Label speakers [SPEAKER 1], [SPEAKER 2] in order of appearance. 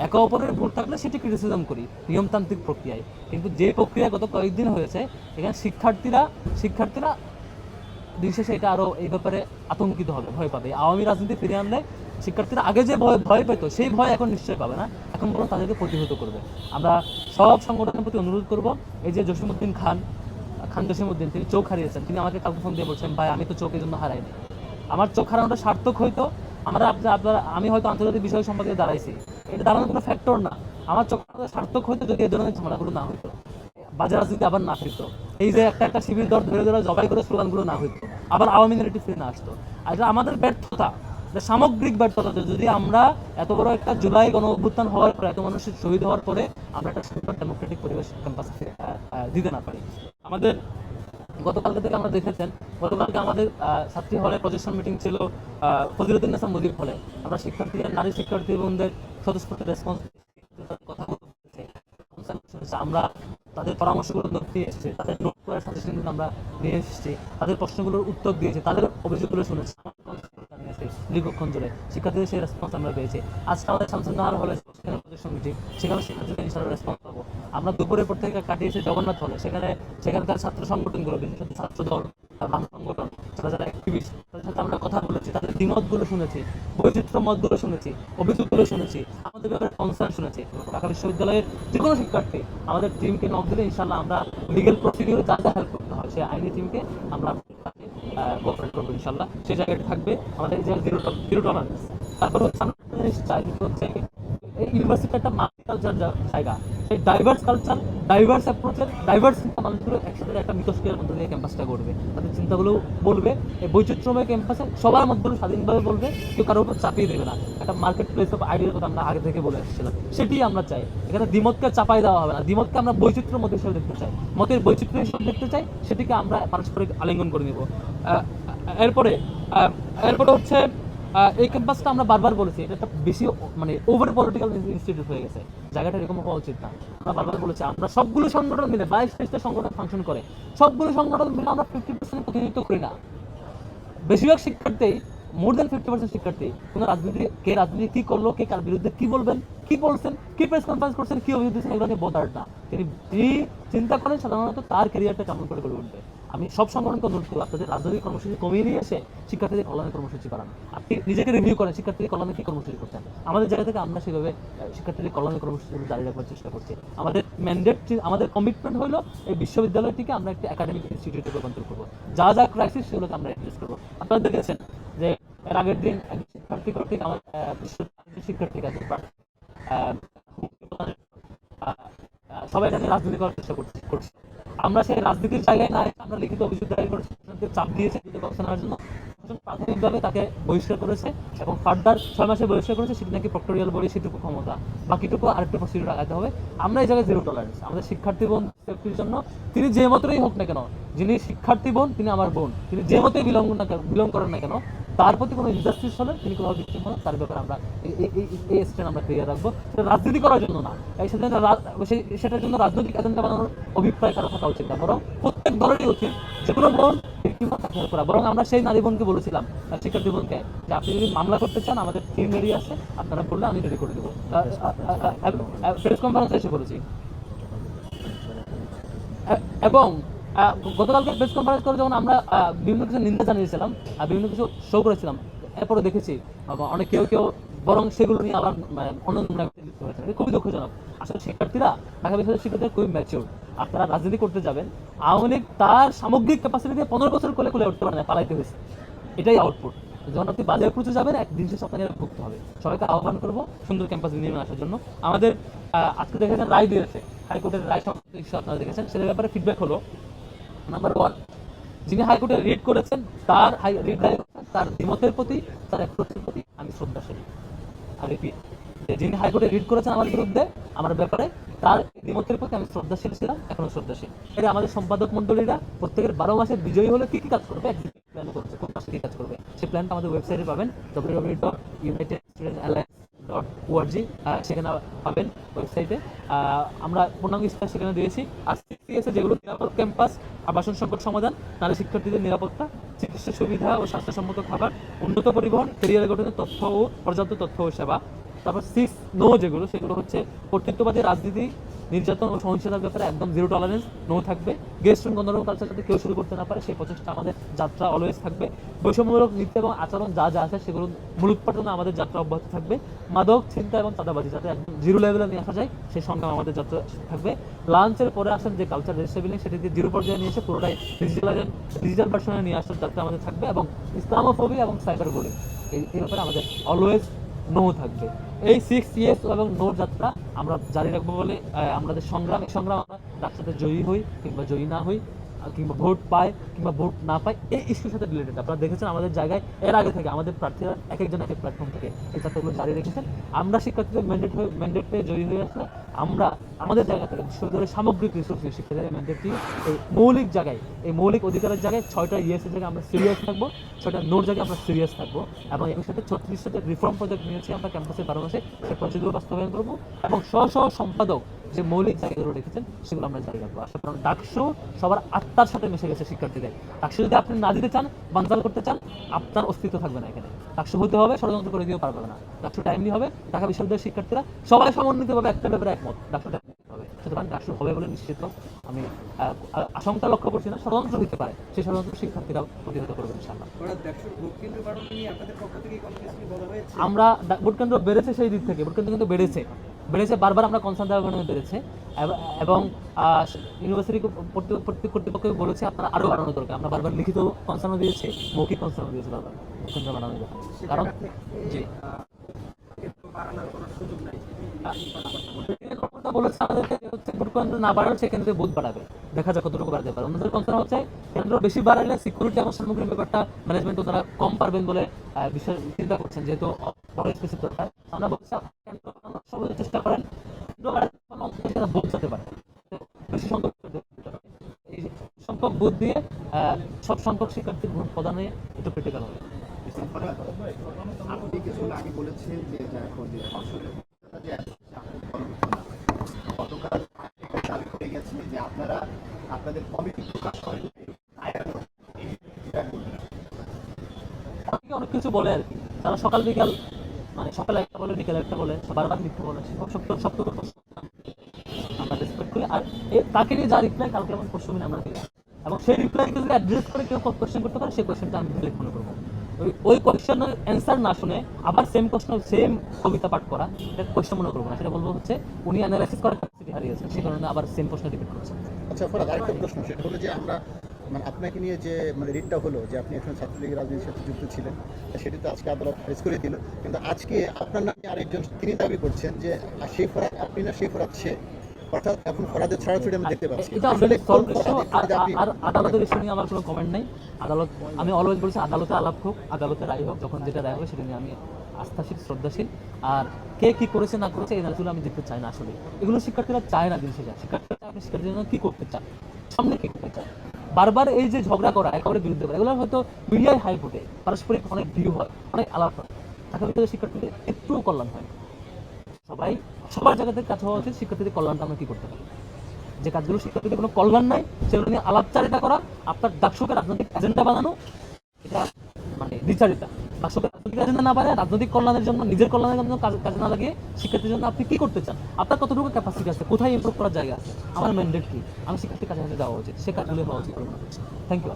[SPEAKER 1] একে অপরের ভুল থাকলে সেটি ক্রিটিসিজম করি নিয়মতান্ত্রিক প্রক্রিয়ায়। কিন্তু যে প্রক্রিয়া গত কয়েকদিন হয়েছে, এখানে শিক্ষার্থীরা দিন শেষে এটা আরও এই ব্যাপারে আতঙ্কিত হবে, ভয় পাবে। আওয়ামী রাজনীতি ফিরিয়ে আনলে শিক্ষার্থীরা আগে যে ভয় পেত, সেই ভয় এখন নিশ্চয়ই পাবে না, এখন বরং তাদেরকে প্রতিহত করবে। আমরা সব সংগঠনের প্রতি অনুরোধ করব, এই যে জসিমউদ্দিন খান জসিমউদ্দিন, তিনি চোখ হারিয়েছেন। তিনি আমাকে কালকে ফোন দিয়ে বলছেন, ভাই আমি তো চোখের জন্য হারাইনি, আমার চোখ হারানোটা সার্থক হইতো, আমি হয়তো আন্তর্জাতিক বিষয় সম্পর্কে দাঁড়াইছি, এটা দাঁড়ানোর কোনো ফ্যাক্টর না। আমার চোখ হারানোটা সার্থক হইতো যদি এই ধরনের ঝামেলাগুলো না হইতো, বাজার রাজনীতি আবার না ফিরতো, এই যে একটা শিবির দর ধরে ধরে জবাই করে স্লোগানগুলো না হইতো, আবার আওয়ামী নেগেটিভ ফিরে না আসতো। আর এটা আমাদের ব্যর্থতা, সামগ্রিক ব্যর্থতা। যদি আমরা এত বড় একটা জুলাই গণ অভ্যুত্থান হওয়ার পরে, এত মানুষের শহীদ হওয়ার পরে আমরা একটা সুন্দর ডেমোক্রেটিক পরিবেশ ক্যাম্পাসে দিতে না পারি। আমাদের গতকালকে থেকে আমরা দেখেছেন, গতকালকে আমাদের ছাত্রী হলে প্রজেকশন মিটিং ছিল ফজিলুদ্দিন হাসান মুদির হলে। আমরা নারী শিক্ষার্থী বোনদের স্বতঃস্ফূর্ত রেসপন্স, কথা বলতে, আমরা তাদের পরামর্শগুলো নোট দিয়ে এসেছি, তাদের নোট করার সাজেশনগুলো আমরা নিয়ে এসেছি, তাদের প্রশ্নগুলোর উত্তর দিয়েছি, তাদের অভিযোগগুলো শুনেছি দীর্ঘক্ষণ জুড়ে। শিক্ষার্থীদের সেই রেসপন্স আমরা পেয়েছি। আজকে আমাদের শামসুন্নাহার হলে সেখানে শিক্ষার্থীদের ইনশাআল্লাহ রেসপন্স পাবো। আমরা দুপুরের পর থেকে কাটিয়েছি জগন্নাথ হলে, সেখানকার ছাত্র সংগঠনগুলো, বিশেষ ছাত্র দল, বাম সংগঠন, যারা অ্যাক্টিভিস্ট, তাদের সাথে আমরা কথা বলেছি, তাদের দ্বিমতগুলো শুনেছি, বৈচিত্র্য মতগুলো শুনেছি, অভিযোগগুলো শুনেছি, আমাদের ব্যাপারে কনসার্ন শুনেছি। ঢাকা বিশ্ববিদ্যালয়ের যে কোনো শিক্ষার্থী আমাদের টিমকে নক দিলে ইনশাআল্লাহ আমরা লিগেল প্রসিডিউরে যা যা হেল্প করতে হয়, সেই আইনি টিমকে আমরা কোঅপারেট করবো ইনশাআল্লাহ। সেই জায়গাটা থাকবে আমাদের যে জিরো টলারেন্স। তারপর হচ্ছে আমরা হচ্ছে এই ইউনিভার্সিটি একটা মাল্টিকালচার জায়গা, সেই ডাইভার্স কালচার, ডাইভার্স অ্যাপ্রোচের, ডাইভার্স মানুষগুলো একসাথে একটা মিথস্ক্রিয়ার মধ্যে দিয়ে ক্যাম্পাসটা করবে, তাদের চিন্তাগুলো বলবে, এই বৈচিত্র্যময় ক্যাম্পাসে সবার মধ্যে স্বাধীনভাবে বলবে, কেউ কারোর উপর চাপিয়ে দেবে না। একটা মার্কেট প্লেস অফ আইডিয়ার কথা আমরা আগে থেকে বলে এসেছিলাম, সেটি আমরা চাই। এখানে দ্বিমতকে চাপাই দেওয়া হবে না, দ্বিমতকে আমরা বৈচিত্র্য মধ্যে হিসেবে দেখতে চাই, মতের বৈচিত্র্য হিসেবে দেখতে চাই, সেটিকে আমরা পারস্পরিক আলিঙ্গন করে নেব। এরপরে হচ্ছে এই ক্যাম্পাসটা আমরা বারবার বলেছি, এটা একটা বেশি মানে ওভার পলিটিক্যাল ইনস্টিটিউট হয়ে গেছে, জায়গাটা এরকম হওয়া উচিত না। আমরা বারবার বলেছি, আমরা সবগুলো সংগঠন মিলে 22-23টা সংগঠন ফাংশন করে, সবগুলো সংগঠন মিলে আমরা 50% প্রতিনিধিত্ব করি না। বেশিরভাগ শিক্ষার্থী, মোর দ্যান 50% শিক্ষার্থী কোনো রাজনীতি কি করলো, কে কার বিরুদ্ধে কি বলবেন, কি বলছেন, কি প্রেস কনফারেন্স করছেন, কি অভিযোগ দিচ্ছেন, এগুলো নিয়ে বোধার না। তিনি চিন্তা করেন সাধারণত তার ক্যারিয়ারটা কেমন করে গড়ে উঠবে। আমি সব সংগঠনকে অনুরোধ করবো, আপনাদের রাজনৈতিক কর্মসূচি কমিয়ে নিয়ে এসে শিক্ষার্থীদের কল্যাণের কর্মসূচি করান। আপনি নিজেকে রিভিউ করেন, শিক্ষার্থীদের কল্যাণে কি কর্মসূচি করছেন। আমাদের জায়গা থেকে আমরা সেভাবে শিক্ষার্থীদের কল্যাণের কর্মসূচিগুলো জারি রাখবার চেষ্টা করছি। আমাদের ম্যান্ডেট, আমাদের কমিটমেন্ট হলো এই বিশ্ববিদ্যালয়টিকে আমরা একটি একাডেমিক ইনস্টিটিউটে রূপান্তর করবো। যা যা ক্রাইসিস সেগুলোকে আমরা অ্যাড্রেস করবো। আপনারা দেখেছেন যে এর আগের দিন শিক্ষার্থী কর্তৃক আমার শিক্ষার্থী কাছে সবাই এখানে রাজনীতি করার চেষ্টা করছে। আমরা সেই রাজনীতির জায়গায় না, আমরা লিখিত অভিযোগ দায়ের করেছি, চাপ দিয়েছে ব্যবস্থা নেওয়ার জন্য। প্রাথমিকভাবে তাকে বহিষ্কার করেছে এবং ফার্দার 6 মাসে বহিষ্কার করেছে, সেটি নাকি প্রক্টোরিয়াল বডি, সেটুকু ক্ষমতা, বাকিটুকু আরেকটু প্রসিডিউর আগাতে হবে। আমরা এই জায়গায় জিরো টলারেন্স। আমাদের শিক্ষার্থী বোন সেফটির জন্য তিনি যে মতেরই হোক না কেন, যিনি শিক্ষার্থী বোন তিনি আমার বোন, তিনি যে মতেই বিলং করেন না কেন, তার প্রতি কোনো ইনজাস্টিস হলে, তিনি কোনো ভিক্টিম হন, তার ব্যাপারে আমরা এই স্ট্যান্ড আমরা ক্লিয়ার রাখবো। সেটা রাজনীতি করার জন্য না, সেটার জন্য রাজনৈতিক এজেন্ডা বানানোর অভিপ্রায় কারো থাকা উচিত না, বরং প্রত্যেক দলেরই উচিত যে কোনো বোন করা। বরং আমরা সেই নারী বোনকে বলেছিলাম, শিক্ষার্থী বোনকে, যে আপনি যদি মামলা করতে চান আমাদের টিম রেডি আছে, আপনারা বললে আমি রেডি করে দেবো। প্রেস কনফারেন্সে এসে বলেছি। এবং গতকালকে প্রেস কনফারেন্স করে যখন আমরা বিভিন্ন কিছু নিন্দা জানিয়েছিলাম, বিভিন্ন কিছু শো করেছিলাম, এরপরে দেখেছি অনেক কেউ বরং সেগুলো নিয়ে আবার অন্য খুবই দুঃখজনক। আসলে শিক্ষার্থীরা, ঢাকা বিশ্ববিদ্যালয়ের শিক্ষার্থীরা খুবই ম্যাচিউর। আপনারা রাজনীতি করতে যাবেন, আওয়ামী লীগ তার সামগ্রিক ক্যাপাসিটি দিয়ে 15 বছর কোলে উঠতে পারে না, পালাইতে হয়েছে, এটাই আউটপুট। যখন আপনি বাজারে প্রচুর যাবেন, একদিন সে আপনাকে ভুগতে হবে। সবাইকে আহ্বান করবো সুন্দর ক্যাম্পাস নিয়ে আসার জন্য। আমাদের আজকে দেখেছেন রায় দিয়েছে, হাইকোর্টের রায় সংক্রান্ত আপনারা দেখেছেন, সেটার ব্যাপারে ফিডব্যাক হলো, নাম্বার 1, যিনি হাইকোর্টে রিড করেছেন তার দ্বিমতের প্রতি, তার অ্যাপ্রোচের প্রতি আমি শ্রদ্ধাশীল। আর রিপিট, যিনি হাইকোর্টে রিড করেছেন আমার বিরুদ্ধে, আমার ব্যাপারে, তার দ্বিমতের প্রতি আমি শ্রদ্ধাশীল ছিলাম, এখনো শ্রদ্ধাশীল। এটা আমাদের সম্পাদক মন্ডলীরা প্রত্যেকের 12 মাসের বিজয়ী হলে কি কি কাজ করবে, প্ল্যান করছে, কোন মাসে কি কাজ করবে, সেই প্ল্যানটা আমাদের ওয়েবসাইটে পাবেন, www.unitedstudentsalliance.org, সেখানে পাবেন ওয়েবসাইটে। আমরা পূর্ণাঙ্গ ইস্তাহার সেখানে দিয়েছি। আর সিপিএসে যেগুলো নিরাপদ ক্যাম্পাস, আবাসন সংকট সমাধান, নারী শিক্ষার্থীদের নিরাপত্তা, চিকিৎসা সুবিধা ও স্বাস্থ্যসম্মত খাবার, উন্নত পরিবহন, ক্যারিয়ার গঠনের তথ্য ও পর্যাপ্ত তথ্য ও সেবা, তারপর 6 নো যেগুলো, সেগুলো হচ্ছে কর্তৃত্ববাদী রাজনীতি, নির্যাতন ও সহিংসতার ব্যাপারে একদম জিরো টলারেন্স, নো থাকবে। গেস্ট গণধর্ম কালচার যাতে কেউ শুরু করতে না পারে সেই প্রচেষ্টা আমাদের যাত্রা অলওয়েজ থাকবে। বৈষম্যমূলক নীতি এবং আচরণ যা যা আছে সেগুলো মূলোৎপাটনে আমাদের যাত্রা অব্যাহত থাকবে। মাদক, ছিনতাই এবং চাঁদাবাজি যাতে একদম জিরো লেভেলে নিয়ে আসা যায় সেই সংগ্রাম আমাদের যাত্রা থাকবে। লাঞ্চের পরে আসেন যে কালচার রেস্টেবিলিং, সেটিকে জিরো পর্যায়ে নিয়ে এসে পুরোটাই ডিজিটাল ভার্সনে নিয়ে আসার যাত্রা আমাদের থাকবে। এবং ইসলামোফোবিয়া এবং সাইবার বুলিং এই ব্যাপারে আমাদের অলওয়েজ নো থাকবে। এই 6 ইয়েস এবং নো যাত্রা আমরা জারি রাখবো বলে আমাদের সংগ্রাম আমরা রাস্তাতে জয়ী হই কিংবা জয়ী না হই, কিংবা ভোট পায় কিংবা ভোট না পায়, এই ইস্যুর সাথে রিলেটেড আপনারা দেখেছেন আমাদের জায়গায় এর আগে থেকে আমাদের প্রার্থীরা এক একজন এক এক প্ল্যাটফর্ম থেকে এই যাত্রাগুলো জারি রেখেছেন। আমরা শিক্ষার্থীদের ম্যান্ডেট পেয়ে জয়ী হয়ে আসলে আমরা আমাদের জায়গা থেকে বিশ্ববিদ্যালয়ের সামগ্রিক রিসোর্স শিক্ষার্থীদের ম্যান্ডেটটি এই মৌলিক জায়গায়, এই মৌলিক অধিকারের জায়গায় 6টা ইয়েসের জায়গায় আমরা সিরিয়াস থাকবো, 6টা নোর জায়গায় আমরা সিরিয়াস থাকবো। এবং এর সাথে 36টাতে রিফর্ম প্রজেক্ট নিয়েছি আমরা ক্যাম্পাসের 12 মাসে, সেই প্রজেক্টগুলো বাস্তবায়ন করবো এবং সম্পাদক যে মৌলিক জায়গাগুলো রেখেছেন সেগুলো আমরা জারি রাখবো। আসলে কারণ ডাকসু সবার আত্মার সাথে মিশে গেছে শিক্ষার্থীদের। ডাকসু যদি আপনি না দিতে চান, বানচাল করতে চান, আপনার অস্তিত্ব থাকবে না এখানে। ডাকসু হতে হবে, ষড়যন্ত্র করে দিয়েও পারবে না। ডাকসু টাইমলি হবে, ঢাকা বিশ্ববিদ্যালয়ের শিক্ষার্থীরা সবাই সমন্বিতভাবে একটা ব্যাপারে একমত, ডাকসু হবে। সুতরাং ডাকসু হবে বলে নিশ্চিত আমি আশঙ্কা লক্ষ্য করছি না। ষড়যন্ত্র হতে পারে, সেই ষড়যন্ত্র শিক্ষার্থীরাও প্রতিহত করবে ইনশাআল্লাহ। আমরা ভোট কেন্দ্র বেড়েছে সেই দিক থেকে, ভোট কেন্দ্র কিন্তু বেড়েছে বারবার আমরা কনসার্ন দেওয়ার কারণে বেড়েছে। এবং ইউনিভার্সিটি কর্তৃপক্ষ বলেছে আপনারা আরও বাড়ানো দরকার। আমরা বারবার লিখিত কনসার্নও দিয়েছি, মৌখিক কনসার্নও দিয়েছি বারবার কেন্দ্র বাড়ানোর জন্য। কারণ জি বলেছে আমাদেরকে হচ্ছে ভোট কেন্দ্র না বাড়ালে সে কেন্দ্রে বুথ বাড়াবে, দেখা যাক কতটুকু বাড়াতে পারে। অন্যদের কনসার্ন হচ্ছে কেন্দ্র বেশি বাড়ালে সিকিউরিটি এবং সামগ্রিক ব্যাপারটা ম্যানেজমেন্ট তারা কম পারবেন বলে বিষয় চিন্তা করছেন, যেহেতু বড় স্পেসিফিক দরকার। আমরা বলছি সবাই চেষ্টা করেন বুথ যেতে পারে, বেশি সংখ্যক বুথ দিয়ে সব সংখ্যক শিক্ষার্থীর ভোট প্রদানে একটু ক্রিটিক্যাল হবে।
[SPEAKER 2] আপনি কিছু আগে বলেছেন যে এটা এখন যে গতকাল দাবি করে গেছে যে আপনারা আপনাদের কমিটি প্রকাশ করেন
[SPEAKER 1] অনেক কিছু বলে আর কি, তারা সকাল বিকাল মানে সকালে একটা বলে বিকালে একটা বলে, বারবার মিথ্যে বলে, সত্য আমরা রেসপেক্ট করি। আর তাকে নিয়ে যা রিপ্লাই কালকে আমার পরশু আমরা দিলাম, এবং সেই রিপ্লাইকে যদি অ্যাড্রেস করে কেউ কোয়েশ্চেন করতে পারে সেই কোয়েশ্চেনটা আমি ডিলেট মনে করবো। ওই কোয়েশ্চেনের অ্যান্সার না শুনে আবার সেম প্রশ্ন সেম কবিতা পাঠ করা এটা কোয়েশ্চেন মনে করবো না, সেটা বলবো হচ্ছে উনি অ্যানালাইসিস করার ক্যাপাসিটি হারিয়েছেন, সেই কারণে আবার সেম প্রশ্ন রিপিট করছেন।
[SPEAKER 2] আচ্ছা ফরাদ, আরেকটা প্রশ্ন, সেটা হলো যে আমরা মানে আপনাকে নিয়ে যে মানে রিটটা হলো যে আপনি এখন ছাত্রলীগের রাজনীতির সাথে যুক্ত ছিলেন, সেটি তো আজকে আদালত খারিজ করে দিল, কিন্তু আজকে আপনার নামে আরেকজন তিনি দাবি করছেন যে সেই ফরাদ আপনি না, সেই ফরাদ সে, অর্থাৎ এখন ফরাদের ছড়াছড়ি আমি দেখতে পাচ্ছি।
[SPEAKER 1] এটা আসলে সলভ ইস্যু, আর আদালতের ইস্যু নিয়ে আমার কোনো কমেন্ট নাই। আদালত, আমি অলওয়েজ বলছি আদালতে আলাপ হোক, আদালতে রায় হোক, যখন যেটা রায় হবে সেটা নিয়ে আমি আস্থাশীল, শ্রদ্ধাশীল। আর কে কি করেছে না করেছে এই নাচগুলো আমি দেখতে চাই না। আসলে এগুলো শিক্ষার্থীরা চায় না, দিন শেষে শিক্ষার্থীরা চায় আপনি শিক্ষার্থীর জন্য কী করতে চান, সামনে কী করতে চান। বারবার এই যে ঝগড়া করা, একেবারে বিরুদ্ধে করা, এগুলো হয়তো মিডিয়ায় হাই ফুটে, পারস্পরিক অনেক ভিউ হয়, অনেক আলাপ হয়, ঢাকা ভিতরে শিক্ষার্থীদের একটুও কল্যাণ হয়। সবার জায়গা থেকে কাজ হওয়া উচিত শিক্ষার্থীদের কল্যাণটা আমরা কী করতে পারি। যে কাজগুলো শিক্ষার্থীদের কোনো কল্যাণ নাই সেগুলো নিয়ে আলাপচারিতা করা, আপনার ডাকসুকে রাজনৈতিক এজেন্ডা বানানো, এটা মানে দ্বিচারিতা। ডাকসুকে রাজনৈতিক এজেন্ডা না বানায় রাজনৈতিক কল্যাণের জন্য, নিজের কল্যাণের জন্য কাজে না লাগিয়ে শিক্ষার্থীর জন্য আপনি কী করতে চান, আপনার কতটুকু ক্যাপাসিটি আছে, কোথায় ইমপ্রুভ করার জায়গা আছে, আমার ম্যান্ডেট কি, আমি শিক্ষার্থীর কাছে যাওয়া উচিত, সে কাজগুলো হওয়া উচিত। Thank you.